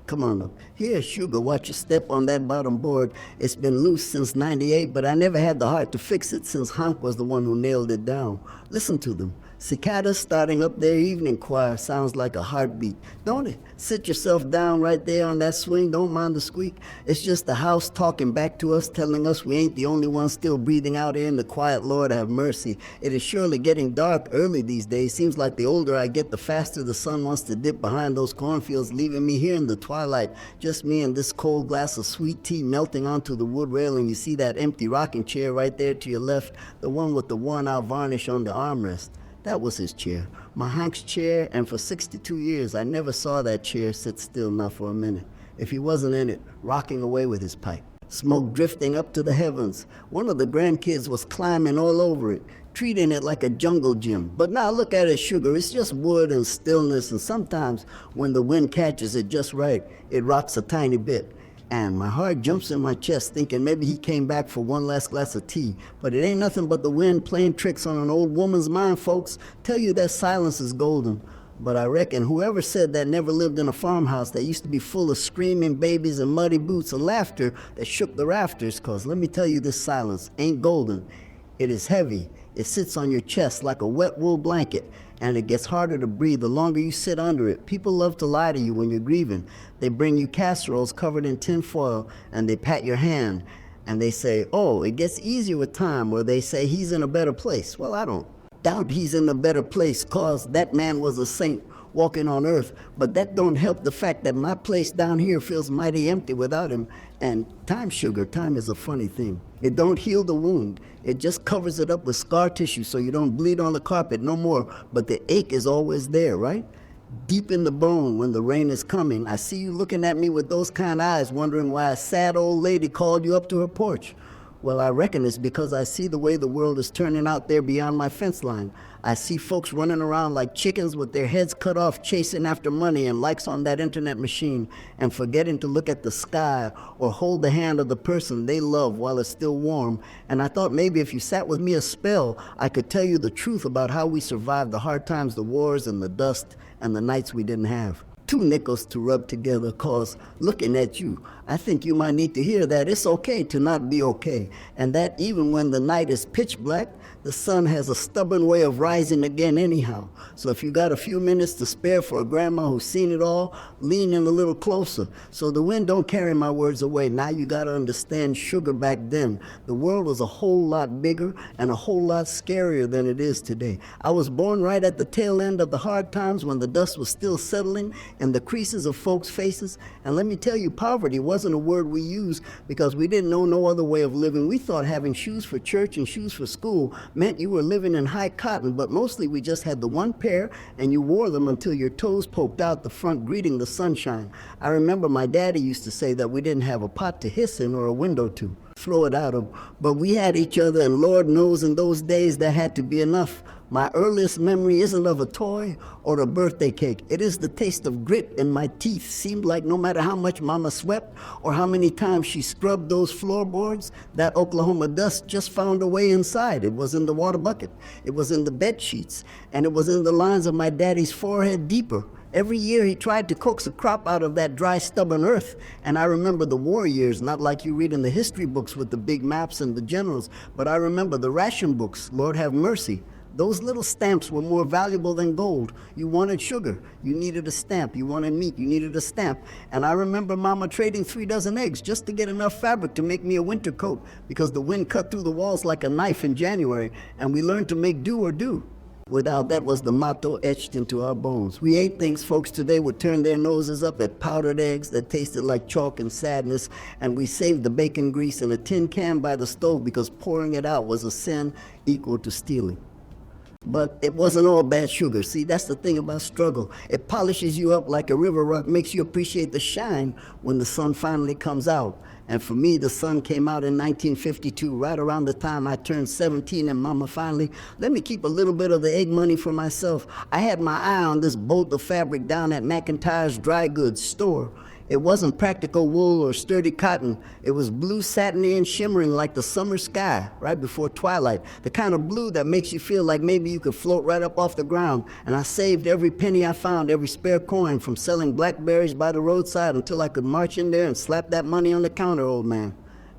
Come on up. Here, sugar, watch your step on that bottom board. It's been loose since '98, but I never had the heart to fix it since Hank was the one who nailed it down. Listen to them. Cicadas starting up their evening choir sounds like a heartbeat, don't it? Sit yourself down right there on that swing, don't mind the squeak. It's just the house talking back to us, telling us we ain't the only ones still breathing out here in the quiet. Lord have mercy. It is surely getting dark early these days. Seems like the older I get, the faster the sun wants to dip behind those cornfields, leaving me here in the twilight. Just me and this cold glass of sweet tea melting onto the wood railing. You see that empty rocking chair right there to your left, the one with the worn-out varnish on the armrest. That was his chair, my Hank's chair, and for 62 years I never saw that chair sit still, not for a minute. If he wasn't in it, rocking away with his pipe. Smoke drifting up to the heavens. One of the grandkids was climbing all over it, treating it like a jungle gym. But now look at it, sugar, it's just wood and stillness, and sometimes when the wind catches it just right, it rocks a tiny bit. And my heart jumps in my chest thinking maybe he came back for one last glass of tea. But it ain't nothing but the wind playing tricks on an old woman's mind, folks. Tell you that silence is golden. But I reckon whoever said that never lived in a farmhouse that used to be full of screaming babies and muddy boots and laughter that shook the rafters, 'cause let me tell you, this silence ain't golden. It is heavy. It sits on your chest like a wet wool blanket, and it gets harder to breathe the longer you sit under it. People love to lie to you when you're grieving. They bring you casseroles covered in tin foil, and they pat your hand, and they say, oh, it gets easier with time, or they say he's in a better place. Well, I don't doubt he's in a better place, 'cause that man was a saint walking on earth, but that don't help the fact that my place down here feels mighty empty without him. And time, sugar, time is a funny thing. It don't heal the wound. It just covers it up with scar tissue so you don't bleed on the carpet no more, but the ache is always there, right? Deep in the bone when the rain is coming. I see you looking at me with those kind of eyes, wondering why a sad old lady called you up to her porch. Well, I reckon it's because I see the way the world is turning out there beyond my fence line. I see folks running around like chickens with their heads cut off, chasing after money and likes on that internet machine, and forgetting to look at the sky or hold the hand of the person they love while it's still warm. And I thought maybe if you sat with me a spell, I could tell you the truth about how we survived the hard times, the wars, and the dust, and the nights we didn't have. 2 nickels to rub together, 'cause looking at you, I think you might need to hear that it's okay to not be okay, and that even when the night is pitch black, the sun has a stubborn way of rising again anyhow. So if you got a few minutes to spare for a grandma who's seen it all, lean in a little closer so the wind don't carry my words away. Now you gotta understand, sugar, back then, the world was a whole lot bigger and a whole lot scarier than it is today. I was born right at the tail end of the hard times when the dust was still settling in the creases of folks' faces. And let me tell you, poverty wasn't a word we used because we didn't know no other way of living. We thought having shoes for church and shoes for school meant you were living in high cotton, but mostly we just had the one pair and you wore them until your toes poked out the front greeting the sunshine. I remember my daddy used to say that we didn't have a pot to hiss in or a window to throw it out of, but we had each other, and Lord knows in those days that had to be enough. My earliest memory isn't of a toy or a birthday cake. It is the taste of grit in my teeth. Seemed like no matter how much Mama swept or how many times she scrubbed those floorboards, that Oklahoma dust just found a way inside. It was in the water bucket. It was in the bed sheets. And it was in the lines of my daddy's forehead deeper. Every year he tried to coax a crop out of that dry, stubborn earth. And I remember the war years, not like you read in the history books with the big maps and the generals, but I remember the ration books, Lord have mercy. Those little stamps were more valuable than gold. You wanted sugar, you needed a stamp. You wanted meat, you needed a stamp. And I remember Mama trading 3 dozen eggs just to get enough fabric to make me a winter coat because the wind cut through the walls like a knife in January, and we learned to make do or do. Without that was the motto etched into our bones. We ate things folks today would turn their noses up at, powdered eggs that tasted like chalk and sadness, and we saved the bacon grease in a tin can by the stove because pouring it out was a sin equal to stealing. But it wasn't all bad sugar. See, that's the thing about struggle. It polishes you up like a river rock, makes you appreciate the shine when the sun finally comes out. And for me, the sun came out in 1952, right around the time I turned 17, and Mama finally let me keep a little bit of the egg money for myself. I had my eye on this bolt of fabric down at McIntyre's dry goods store. It wasn't practical wool or sturdy cotton. It was blue satiny and shimmering like the summer sky right before twilight. The kind of blue that makes you feel like maybe you could float right up off the ground. And I saved every penny I found, every spare coin, from selling blackberries by the roadside until I could march in there and slap that money on the counter, old man.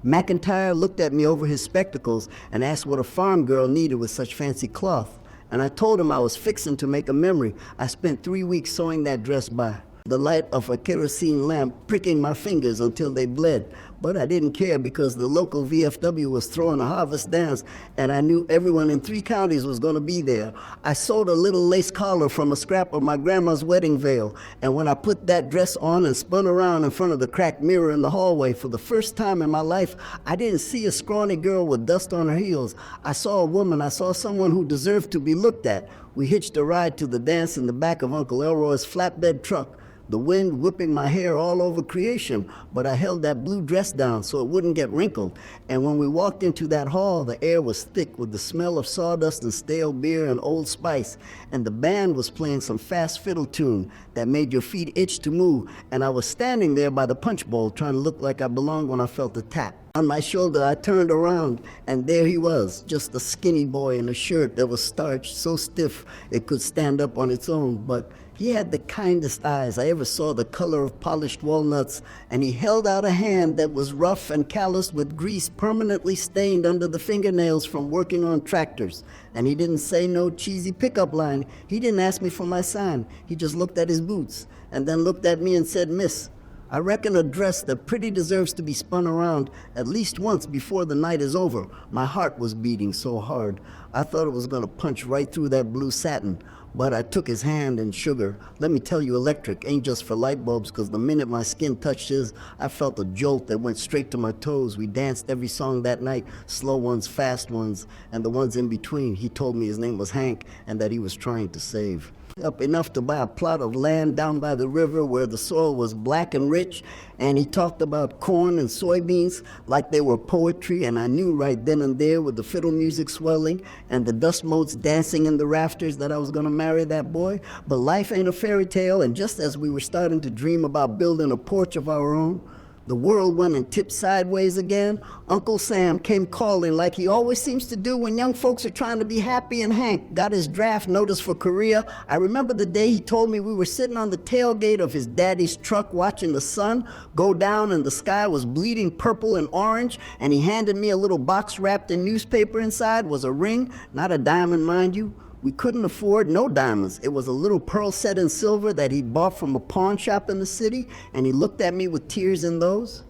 McIntyre looked at me over his spectacles and asked what a farm girl needed with such fancy cloth. And I told him I was fixing to make a memory. I spent 3 weeks sewing that dress by the light of a kerosene lamp, pricking my fingers until they bled. But I didn't care because the local VFW was throwing a harvest dance, and I knew everyone in 3 counties was going to be there. I sewed a little lace collar from a scrap of my grandma's wedding veil, and when I put that dress on and spun around in front of the cracked mirror in the hallway, for the first time in my life, I didn't see a scrawny girl with dust on her heels. I saw a woman. I saw someone who deserved to be looked at. We hitched a ride to the dance in the back of Uncle Elroy's flatbed truck, the wind whipping my hair all over creation, but I held that blue dress down so it wouldn't get wrinkled. And when we walked into that hall, the air was thick with the smell of sawdust and stale beer and Old Spice, and the band was playing some fast fiddle tune that made your feet itch to move, and I was standing there by the punch bowl trying to look like I belonged when I felt a tap on my shoulder. I turned around, and there he was, just a skinny boy in a shirt that was starched so stiff it could stand up on its own, but he had the kindest eyes I ever saw, the color of polished walnuts, and he held out a hand that was rough and calloused with grease permanently stained under the fingernails from working on tractors. And he didn't say no cheesy pickup line. He didn't ask me for my sign. He just looked at his boots and then looked at me and said, "Miss, I reckon a dress that pretty deserves to be spun around at least once before the night is over." My heart was beating so hard, I thought it was going to punch right through that blue satin. But I took his hand, and sugar, let me tell you, electric ain't just for light bulbs, because the minute my skin touched his, I felt a jolt that went straight to my toes. We danced every song that night, slow ones, fast ones, and the ones in between. He told me his name was Hank and that he was trying to save up enough to buy a plot of land down by the river where the soil was black and rich, and he talked about corn and soybeans like they were poetry, and I knew right then and there, with the fiddle music swelling and the dust motes dancing in the rafters, that I was going to marry that boy. But life ain't a fairy tale, and just as we were starting to dream about building a porch of our own, the world went and tipped sideways again. Uncle Sam came calling like he always seems to do when young folks are trying to be happy, and Hank got his draft notice for Korea. I remember the day he told me we were sitting on the tailgate of his daddy's truck watching the sun go down, and the sky was bleeding purple and orange, and he handed me a little box wrapped in newspaper. Inside was a ring, not a diamond, mind you. We couldn't afford no diamonds. It was a little pearl set in silver that he'd bought from a pawn shop in the city, and he looked at me with tears in those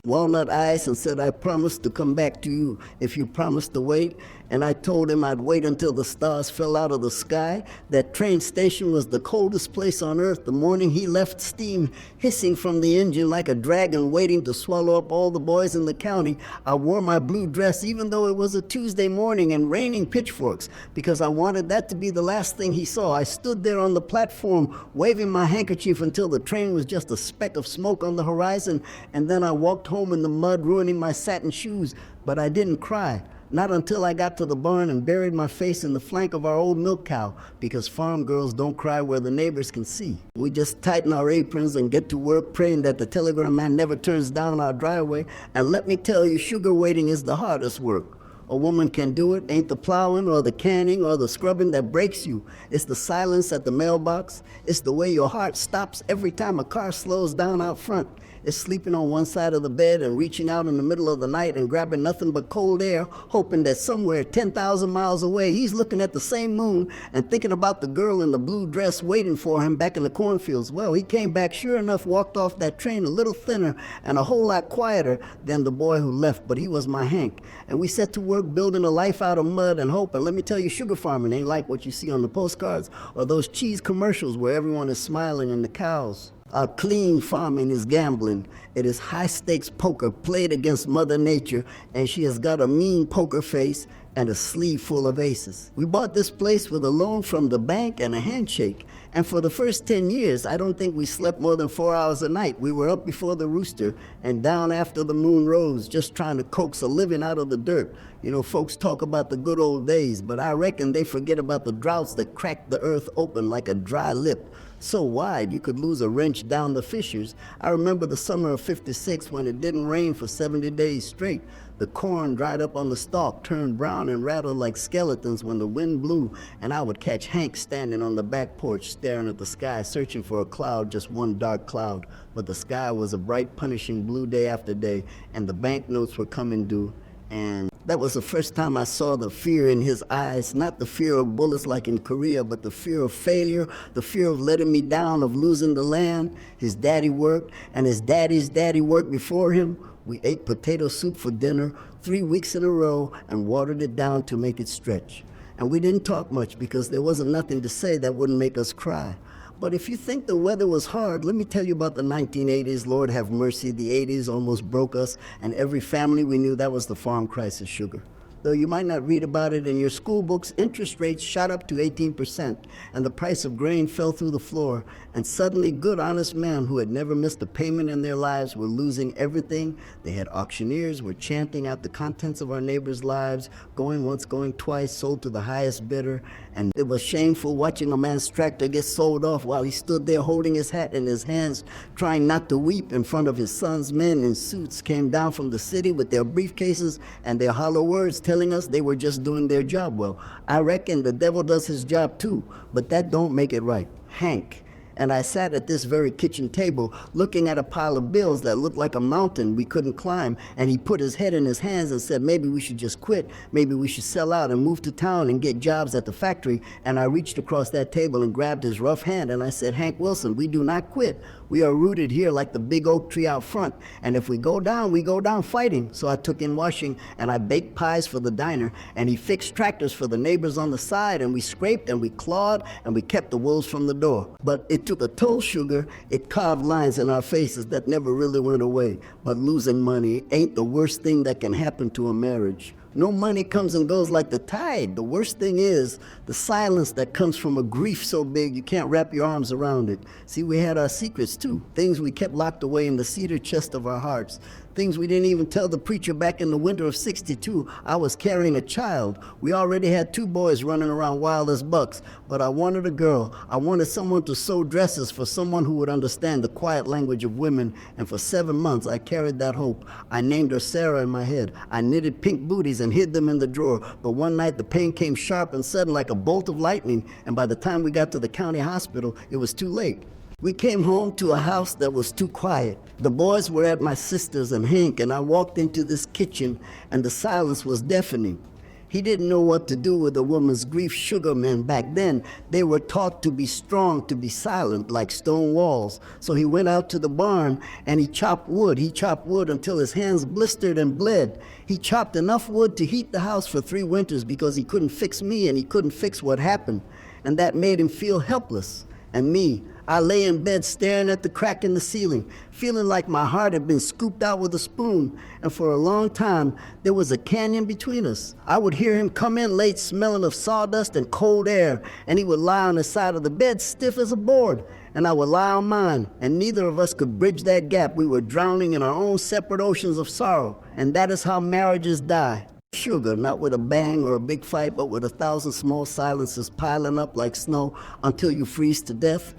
walnut eyes and said, "I promised to come back to you if you promised to wait." And I told him I'd wait until the stars fell out of the sky. That train station was the coldest place on earth. The morning he left, steam hissing from the engine like a dragon waiting to swallow up all the boys in the county. I wore my blue dress even though it was a Tuesday morning and raining pitchforks, because I wanted that to be the last thing he saw. I stood there on the platform waving my handkerchief until the train was just a speck of smoke on the horizon, and then I walked home in the mud, ruining my satin shoes. But I didn't cry. Not until I got to the barn and buried my face in the flank of our old milk cow, because farm girls don't cry where the neighbors can see. We just tighten our aprons and get to work, praying that the telegram man never turns down our driveway. And let me tell you, sugar waiting is the hardest work. A woman can do it. Ain't the plowing or the canning or the scrubbing that breaks you. It's the silence at the mailbox. It's the way your heart stops every time a car slows down out front. It's sleeping on one side of the bed and reaching out in the middle of the night and grabbing nothing but cold air, hoping that somewhere 10,000 miles away he's looking at the same moon and thinking about the girl in the blue dress waiting for him back in the cornfields. Well, he came back, sure enough, walked off that train a little thinner and a whole lot quieter than the boy who left, but he was my Hank. And we set to work building a life out of mud and hope. And let me tell you, sugar farming ain't like what you see on the postcards or those cheese commercials where everyone is smiling and the cows. Clean farming is gambling. It is high-stakes poker played against Mother Nature, and she has got a mean poker face and a sleeve full of aces. We bought this place with a loan from the bank and a handshake, and for the first 10 years, I don't think we slept more than 4 hours a night. We were up before the rooster and down after the moon rose, just trying to coax a living out of the dirt. You know, folks talk about the good old days, but I reckon they forget about the droughts that cracked the earth open like a dry lip. so wide you could lose a wrench down the fissures. I remember the summer of '56 when it didn't rain for 70 days straight. The corn dried up on the stalk, turned brown and rattled like skeletons when the wind blew, and I would catch Hank standing on the back porch staring at the sky, searching for a cloud, just one dark cloud. But the sky was a bright, punishing blue day after day, and the banknotes were coming due. And that was the first time I saw the fear in his eyes, not the fear of bullets like in Korea, but the fear of failure, the fear of letting me down, of losing the land. His daddy worked, and his daddy's daddy worked before him. We ate potato soup for dinner 3 weeks in a row and watered it down to make it stretch. And we didn't talk much because there wasn't nothing to say that wouldn't make us cry. But if you think the weather was hard, let me tell you about the 1980s. Lord have mercy, the 80s almost broke us, and every family we knew, that was the farm crisis sugar. Though you might not read about it in your school books, interest rates shot up to 18%, and the price of grain fell through the floor, and suddenly good, honest men who had never missed a payment in their lives were losing everything. They had auctioneers, were chanting out the contents of our neighbors' lives, going once, going twice, sold to the highest bidder, and it was shameful watching a man's tractor get sold off while he stood there holding his hat in his hands, trying not to weep in front of his sons. Men in suits came down from the city with their briefcases and their hollow words telling us they were just doing their job well. I reckon the devil does his job too, but that don't make it right. Hank. And I sat at this very kitchen table looking at a pile of bills that looked like a mountain we couldn't climb, and he put his head in his hands and said, maybe we should just quit, maybe we should sell out and move to town and get jobs at the factory. And I reached across that table and grabbed his rough hand and I said, Hank Wilson, we do not quit. We are rooted here like the big oak tree out front, and if we go down fighting. So I took in washing and I baked pies for the diner, and he fixed tractors for the neighbors on the side, and we scraped and we clawed and we kept the wolves from the door. But it took a toll, sugar. It carved lines in our faces that never really went away. But losing money ain't the worst thing that can happen to a marriage. No money comes and goes like the tide. The worst thing is the silence that comes from a grief so big you can't wrap your arms around it. See, we had our secrets too, things we kept locked away in the cedar chest of our hearts. Things we didn't even tell the preacher back in the winter of '62. I was carrying a child. We already had 2 boys running around wild as bucks, but I wanted a girl. I wanted someone to sew dresses for someone who would understand the quiet language of women, and for 7 months I carried that hope. I named her Sarah in my head. I knitted pink booties and hid them in the drawer, but one night the pain came sharp and sudden like a bolt of lightning, and by the time we got to the county hospital, it was too late. We came home to a house that was too quiet. The boys were at my sister's and Hank, and I walked into this kitchen, and the silence was deafening. He didn't know what to do with a woman's grief. Sugar men back then, they were taught to be strong, to be silent, like stone walls. So he went out to the barn and he chopped wood. He chopped wood until his hands blistered and bled. He chopped enough wood to heat the house for 3 winters because he couldn't fix me and he couldn't fix what happened. And that made him feel helpless. And me, I lay in bed staring at the crack in the ceiling, feeling like my heart had been scooped out with a spoon. And for a long time, there was a canyon between us. I would hear him come in late smelling of sawdust and cold air, and he would lie on the side of the bed stiff as a board, and I would lie on mine, and neither of us could bridge that gap. We were drowning in our own separate oceans of sorrow, and that is how marriages die. Sugar, not with a bang or a big fight, but with 1,000 small silences piling up like snow until you freeze to death.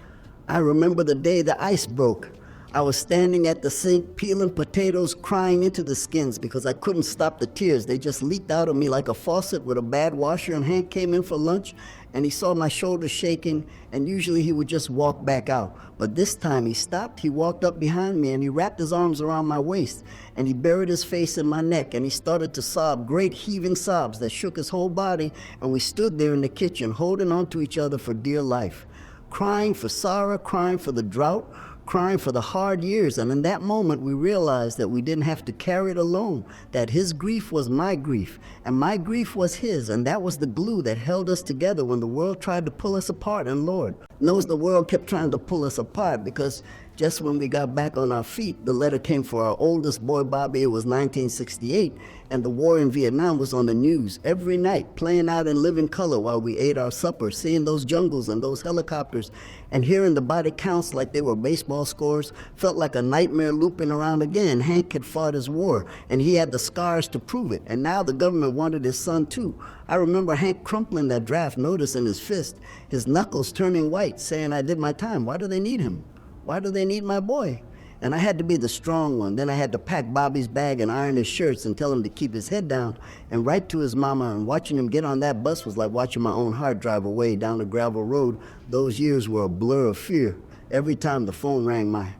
I remember the day the ice broke. I was standing at the sink, peeling potatoes, crying into the skins because I couldn't stop the tears. They just leaked out of me like a faucet with a bad washer, and Hank came in for lunch, and he saw my shoulders shaking, and usually he would just walk back out. But this time he stopped, he walked up behind me, and he wrapped his arms around my waist, and he buried his face in my neck, and he started to sob, great heaving sobs that shook his whole body, and we stood there in the kitchen holding on to each other for dear life, crying for Sarah, crying for the drought, crying for the hard years. And in that moment, we realized that we didn't have to carry it alone, that his grief was my grief, and my grief was his, and that was the glue that held us together when the world tried to pull us apart. And Lord knows the world kept trying to pull us apart, because Just when we got back on our feet, the letter came for our oldest boy, Bobby. It was 1968, and the war in Vietnam was on the news every night, playing out in living color while we ate our supper, seeing those jungles and those helicopters, and hearing the body counts like they were baseball scores felt like a nightmare looping around again. Hank had fought his war, and he had the scars to prove it, and now the government wanted his son too. I remember Hank crumpling that draft notice in his fist, his knuckles turning white, saying, "I did my time. Why do they need him? Why do they need my boy?" And I had to be the strong one. Then I had to pack Bobby's bag and iron his shirts and tell him to keep his head down and write to his mama. And watching him get on that bus was like watching my own heart drive away down the gravel road. Those years were a blur of fear. Every time the phone rang, my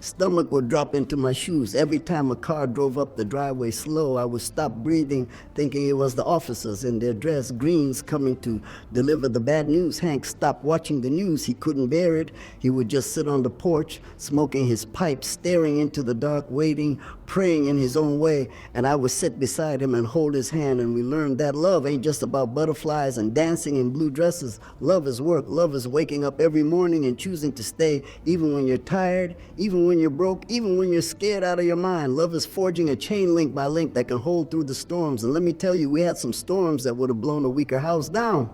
stomach would drop into my shoes. Every time a car drove up the driveway slow, I would stop breathing, thinking it was the officers in their dress greens coming to deliver the bad news. Hank stopped watching the news. He couldn't bear it. He would just sit on the porch, smoking his pipe, staring into the dark, waiting, praying in his own way. And I would sit beside him and hold his hand, and we learned that love ain't just about butterflies and dancing in blue dresses. Love is work. Love is waking up every morning and choosing to stay, even when you're tired, even when you're broke, even when you're scared out of your mind. Love is forging a chain link by link that can hold through the storms. And let me tell you, we had some storms that would have blown a weaker house down.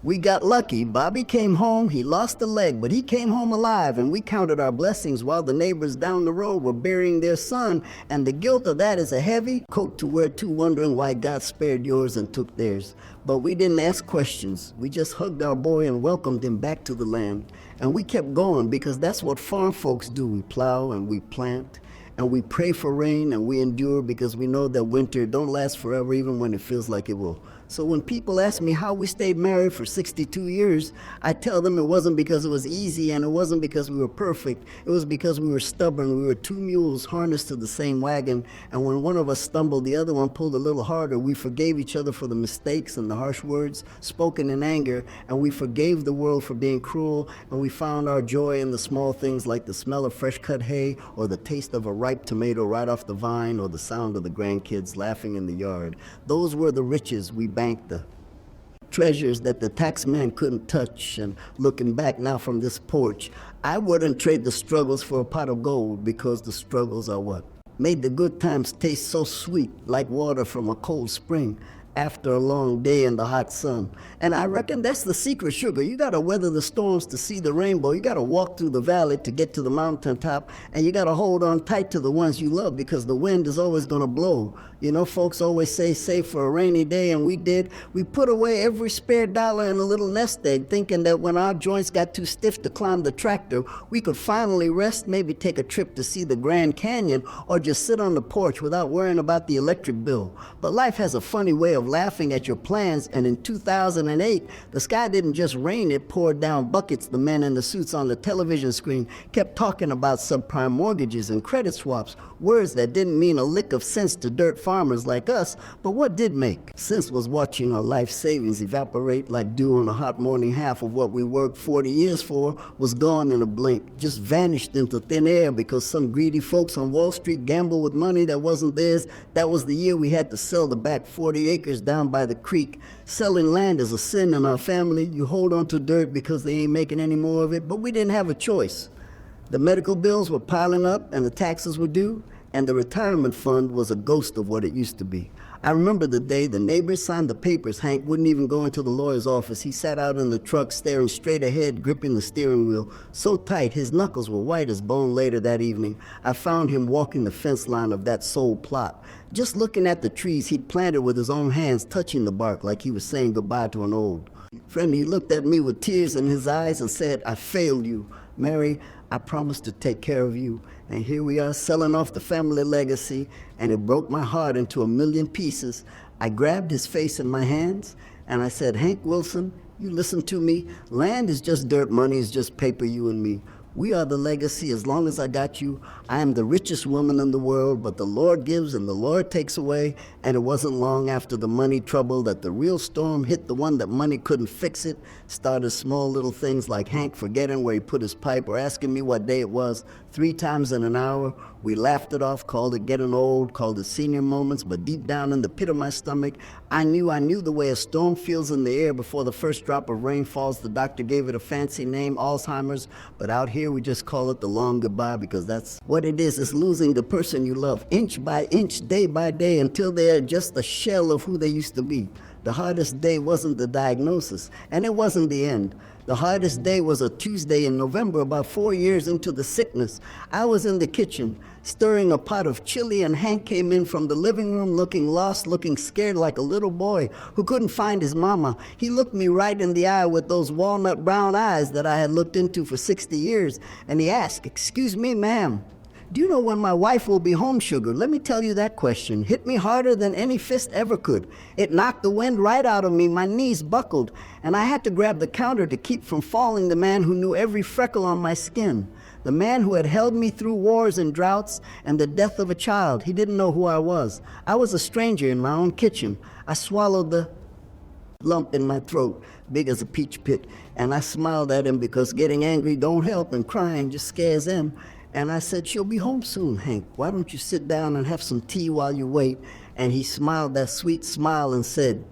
We got lucky. Bobby came home. He lost a leg, but he came home alive, and we counted our blessings while the neighbors down the road were burying their son. And the guilt of that is a heavy coat to wear too, wondering why God spared yours and took theirs. But we didn't ask questions. We just hugged our boy and welcomed him back to the land. And we kept going because that's what farm folks do. We plow and we plant and we pray for rain and we endure because we know that winter don't last forever, even when it feels like it will. So when people ask me how we stayed married for 62 years, I tell them it wasn't because it was easy and it wasn't because we were perfect. It was because we were stubborn. We were two mules harnessed to the same wagon, and when one of us stumbled, the other one pulled a little harder. We forgave each other for the mistakes and the harsh words spoken in anger, and we forgave the world for being cruel, and we found our joy in the small things like the smell of fresh cut hay or the taste of a ripe tomato right off the vine or the sound of the grandkids laughing in the yard. Those were the riches we banked, the treasures that the tax man couldn't touch. And looking back now from this porch, I wouldn't trade the struggles for a pot of gold, because the struggles are what made the good times taste so sweet, like water from a cold spring after a long day in the hot sun. And I reckon that's the secret, sugar. You gotta weather the storms to see the rainbow. You gotta walk through the valley to get to the mountaintop, and you gotta hold on tight to the ones you love, because the wind is always gonna blow. You know, folks always say save for a rainy day, and we did. We put away every spare dollar in a little nest egg, thinking that when our joints got too stiff to climb the tractor, we could finally rest, maybe take a trip to see the Grand Canyon, or just sit on the porch without worrying about the electric bill. But life has a funny way of laughing at your plans, and in 2008, the sky didn't just rain, it poured down buckets. The men in the suits on the television screen kept talking about subprime mortgages and credit swaps, words that didn't mean a lick of sense to dirt farmers like us. But what did make sense was watching our life savings evaporate like dew on a hot morning. Half of what we worked 40 years for was gone in a blink, just vanished into thin air because some greedy folks on Wall Street gambled with money that wasn't theirs. That was the year we had to sell the back 40 acres down by the creek. Selling land is a sin in our family. You hold on to dirt because they ain't making any more of it, but we didn't have a choice. The medical bills were piling up and the taxes were due, and the retirement fund was a ghost of what it used to be. I remember the day the neighbors signed the papers. Hank wouldn't even go into the lawyer's office. He sat out in the truck, staring straight ahead, gripping the steering wheel so tight his knuckles were white as bone. Later that evening, I found him walking the fence line of that sold plot, just looking at the trees he'd planted with his own hands, touching the bark like he was saying goodbye to an old friend. He looked at me with tears in his eyes and said, "I failed you, Mary. I promised to take care of you." And here we are selling off the family legacy, and it broke my heart into a million pieces. I grabbed his face in my hands and I said, "Hank Wilson, you listen to me. Land is just dirt, money is just paper, you and me. We are the legacy. As long as I got you, I am the richest woman in the world, but the Lord gives and the Lord takes away." And it wasn't long after the money trouble that the real storm hit. The one that money couldn't fix. It started small little things like Hank forgetting where he put his pipe, or asking me what day it was 3 times in an hour, We laughed it off, called it getting old, called it senior moments, but deep down in the pit of my stomach, I knew the way a storm feels in the air before the first drop of rain falls. The doctor gave it a fancy name, Alzheimer's, but out here we just call it the long goodbye, because that's what it is. It's losing the person you love, inch by inch, day by day, until they're just a shell of who they used to be. The hardest day wasn't the diagnosis, and it wasn't the end. The hardest day was a Tuesday in November, about 4 years into the sickness. I was in the kitchen, stirring a pot of chili, and Hank came in from the living room looking lost, looking scared like a little boy who couldn't find his mama. He looked me right in the eye with those walnut brown eyes that I had looked into for 60 years, and he asked, "Excuse me, ma'am, do you know when my wife will be home, sugar?" Let me tell you, that question hit me harder than any fist ever could. It knocked the wind right out of me. My knees buckled, and I had to grab the counter to keep from falling. The man who knew every freckle on my skin, the man who had held me through wars and droughts and the death of a child. He didn't know who I was. I was a stranger in my own kitchen. I swallowed the lump in my throat, big as a peach pit, and I smiled at him, because getting angry don't help and crying just scares him. And I said, "She'll be home soon, Hank. Why don't you sit down and have some tea while you wait?" And he smiled that sweet smile and said,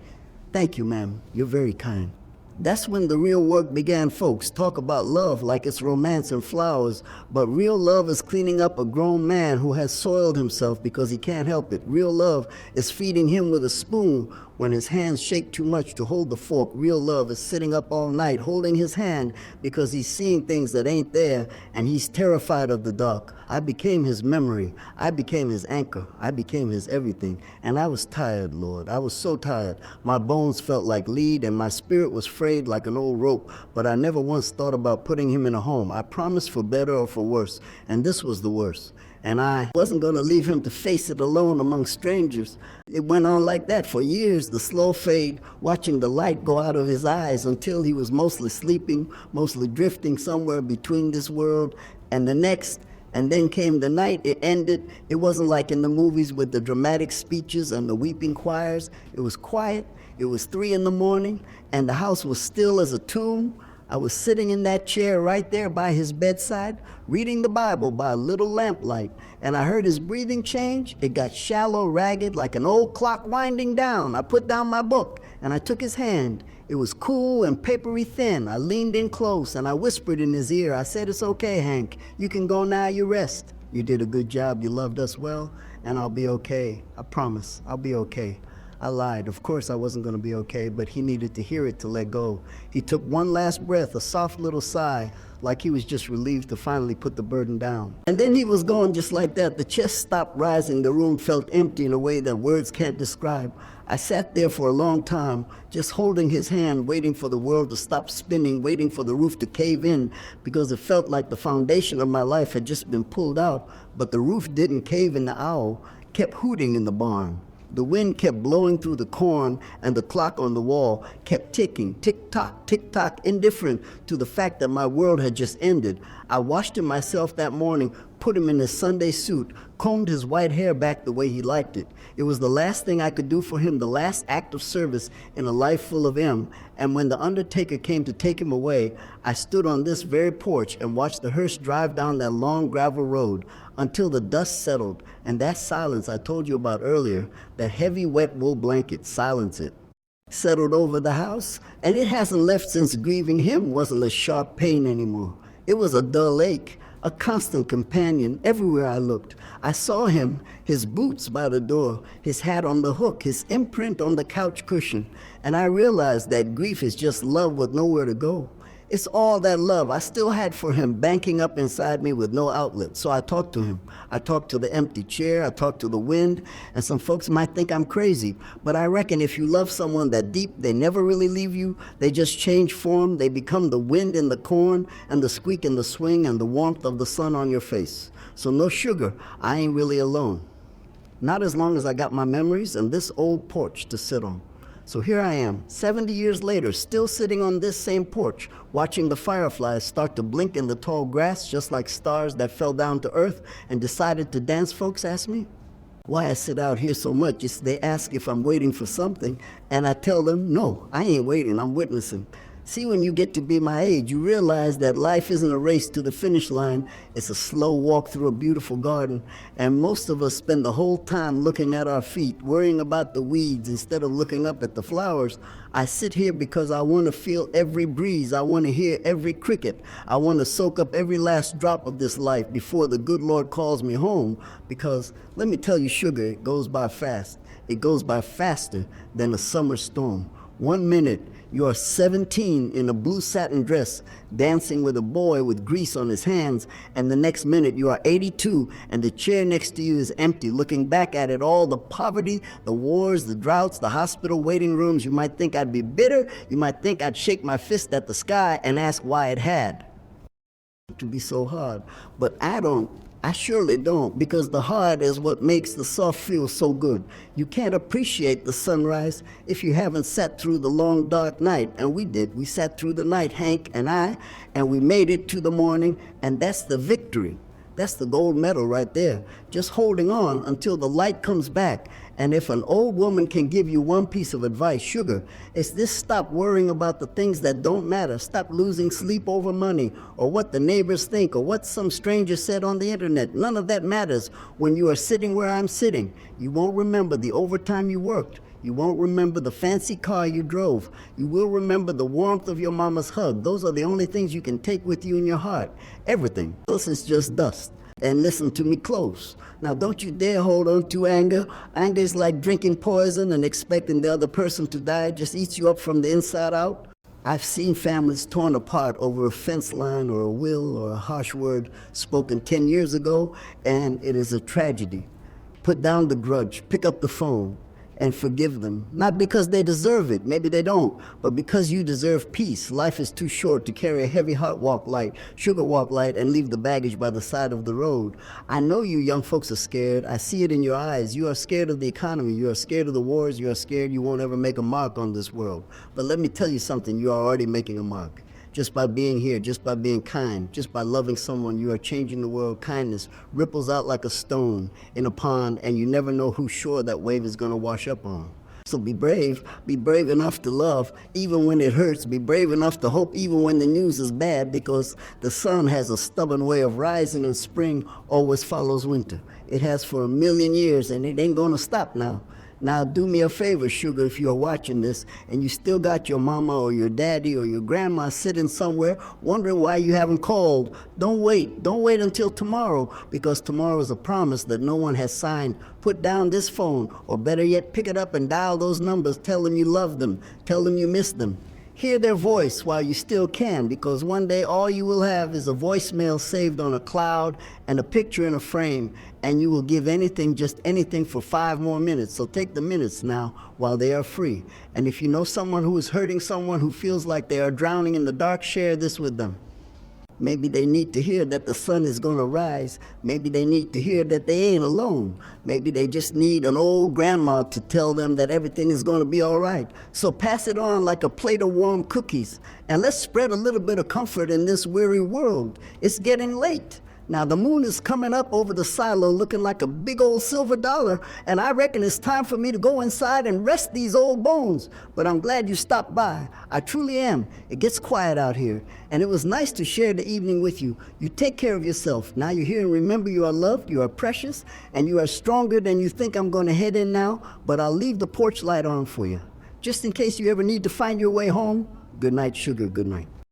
"Thank you, ma'am. You're very kind." That's when the real work began, folks. Talk about love like it's romance and flowers, but real love is cleaning up a grown man who has soiled himself because he can't help it. Real love is feeding him with a spoon when his hands shake too much to hold the fork. Real love is sitting up all night holding his hand because he's seeing things that ain't there, and he's terrified of the dark. I became his memory. I became his anchor. I became his everything. And I was tired, Lord. I was so tired. My bones felt like lead, and my spirit was frayed like an old rope. But I never once thought about putting him in a home. I promised for better or for worse, and this was the worst. And I wasn't going to leave him to face it alone among strangers. It went on like that for years, the slow fade, watching the light go out of his eyes until he was mostly sleeping, mostly drifting somewhere between this world and the next. And then came the night. It ended. It wasn't like in the movies with the dramatic speeches and the weeping choirs. It was quiet. It was 3 a.m, and the house was still as a tomb. I was sitting in that chair right there by his bedside, reading the Bible by a little lamplight, and I heard his breathing change. It got shallow, ragged, like an old clock winding down. I put down my book, and I took his hand. It was cool and papery thin. I leaned in close, and I whispered in his ear. I said, "It's okay, Hank. You can go now. You rest. You did a good job. You loved us well, and I'll be okay. I promise. I'll be okay." I lied. Of course I wasn't going to be okay, but he needed to hear it to let go. He took one last breath, a soft little sigh, like he was just relieved to finally put the burden down. And then he was gone just like that. The chest stopped rising. The room felt empty in a way that words can't describe. I sat there for a long time, just holding his hand, waiting for the world to stop spinning, waiting for the roof to cave in, because it felt like the foundation of my life had just been pulled out, but the roof didn't cave, and the owl kept hooting in the barn. The wind kept blowing through the corn, and the clock on the wall kept ticking, tick-tock, indifferent to the fact that my world had just ended. I washed him myself that morning, put him in his Sunday suit, combed his white hair back the way he liked it. It was the last thing I could do for him, the last act of service in a life full of him. And when the undertaker came to take him away, I stood on this very porch and watched the hearse drive down that long gravel road until the dust settled, and that silence I told you about earlier, that heavy wet wool blanket, silence it, settled over the house, and it hasn't left since. Grieving him wasn't a sharp pain anymore. It was a dull ache, a constant companion everywhere I looked. I saw him, his boots by the door, his hat on the hook, his imprint on the couch cushion, and I realized that grief is just love with nowhere to go. It's all that love I still had for him banking up inside me with no outlet. So I talked to him. I talked to the empty chair. I talked to the wind. And some folks might think I'm crazy, but I reckon if you love someone that deep, they never really leave you. They just change form. They become the wind in the corn and the squeak in the swing and the warmth of the sun on your face. So no sugar, I ain't really alone. Not as long as I got my memories and this old porch to sit on. So here I am, 70 years later, still sitting on this same porch, watching the fireflies start to blink in the tall grass, just like stars that fell down to earth and decided to dance. Folks ask me why I sit out here so much. They ask if I'm waiting for something, and I tell them, no, I ain't waiting, I'm witnessing. See, when you get to be my age, you realize that life isn't a race to the finish line. It's a slow walk through a beautiful garden. And most of us spend the whole time looking at our feet, worrying about the weeds instead of looking up at the flowers. I sit here because I want to feel every breeze. I want to hear every cricket. I want to soak up every last drop of this life before the good Lord calls me home. Because let me tell you, sugar, it goes by fast. It goes by faster than a summer storm. 1 minute, you are 17 in a blue satin dress, dancing with a boy with grease on his hands, and the next minute you are 82 and the chair next to you is empty, looking back at it all, the poverty, the wars, the droughts, the hospital waiting rooms. You might think I'd be bitter. You might think I'd shake my fist at the sky and ask why it had to be so hard. But I surely don't, because the hard is what makes the soft feel so good. You can't appreciate the sunrise if you haven't sat through the long dark night, and we did. We sat through the night, Hank and I, and we made it to the morning, and that's the victory. That's the gold medal right there. Just holding on until the light comes back. And if an old woman can give you one piece of advice, sugar, it's this: stop worrying about the things that don't matter. Stop losing sleep over money or what the neighbors think or what some stranger said on the internet. None of that matters when you are sitting where I'm sitting. You won't remember the overtime you worked. You won't remember the fancy car you drove. You will remember the warmth of your mama's hug. Those are the only things you can take with you in your heart. Everything else is just dust. And listen to me close. Now, don't you dare hold on to anger. Anger is like drinking poison and expecting the other person to die. It just eats you up from the inside out. I've seen families torn apart over a fence line or a will or a harsh word spoken 10 years ago, and it is a tragedy. Put down the grudge, pick up the phone, and forgive them. Not because they deserve it, maybe they don't, but because you deserve peace. Life is too short to carry a heavy heart walk light, sugar walk light, and leave the baggage by the side of the road. I know you young folks are scared. I see it in your eyes. You are scared of the economy. You are scared of the wars. You are scared you won't ever make a mark on this world. But let me tell you something, you are already making a mark. Just by being here, just by being kind, just by loving someone, you are changing the world. Kindness ripples out like a stone in a pond, and you never know whose shore that wave is going to wash up on. So be brave enough to love, even when it hurts. Be brave enough to hope, even when the news is bad, because the sun has a stubborn way of rising, and spring always follows winter. It has for 1,000,000 years, and it ain't going to stop now. Now, do me a favor, sugar, if you're watching this and you still got your mama or your daddy or your grandma sitting somewhere wondering why you haven't called. Don't wait until tomorrow, because tomorrow is a promise that no one has signed. Put down this phone, or better yet, pick it up and dial those numbers. Tell them you love them. Tell them you miss them. Hear their voice while you still can, because one day all you will have is a voicemail saved on a cloud and a picture in a frame, and you will give anything, just anything, for 5 more minutes. So take the minutes now while they are free. And if you know someone who is hurting someone who feels like they are drowning in the dark, share this with them. Maybe they need to hear that the sun is going to rise. Maybe they need to hear that they ain't alone. Maybe they just need an old grandma to tell them that everything is going to be all right. So pass it on like a plate of warm cookies, and let's spread a little bit of comfort in this weary world. It's getting late. Now, the moon is coming up over the silo looking like a big old silver dollar, and I reckon it's time for me to go inside and rest these old bones. But I'm glad you stopped by. I truly am. It gets quiet out here, and it was nice to share the evening with you. You take care of yourself. Now you're here, and remember, you are loved, you are precious, and you are stronger than you think. I'm going to head in now, but I'll leave the porch light on for you, just in case you ever need to find your way home. Good night, sugar. Good night.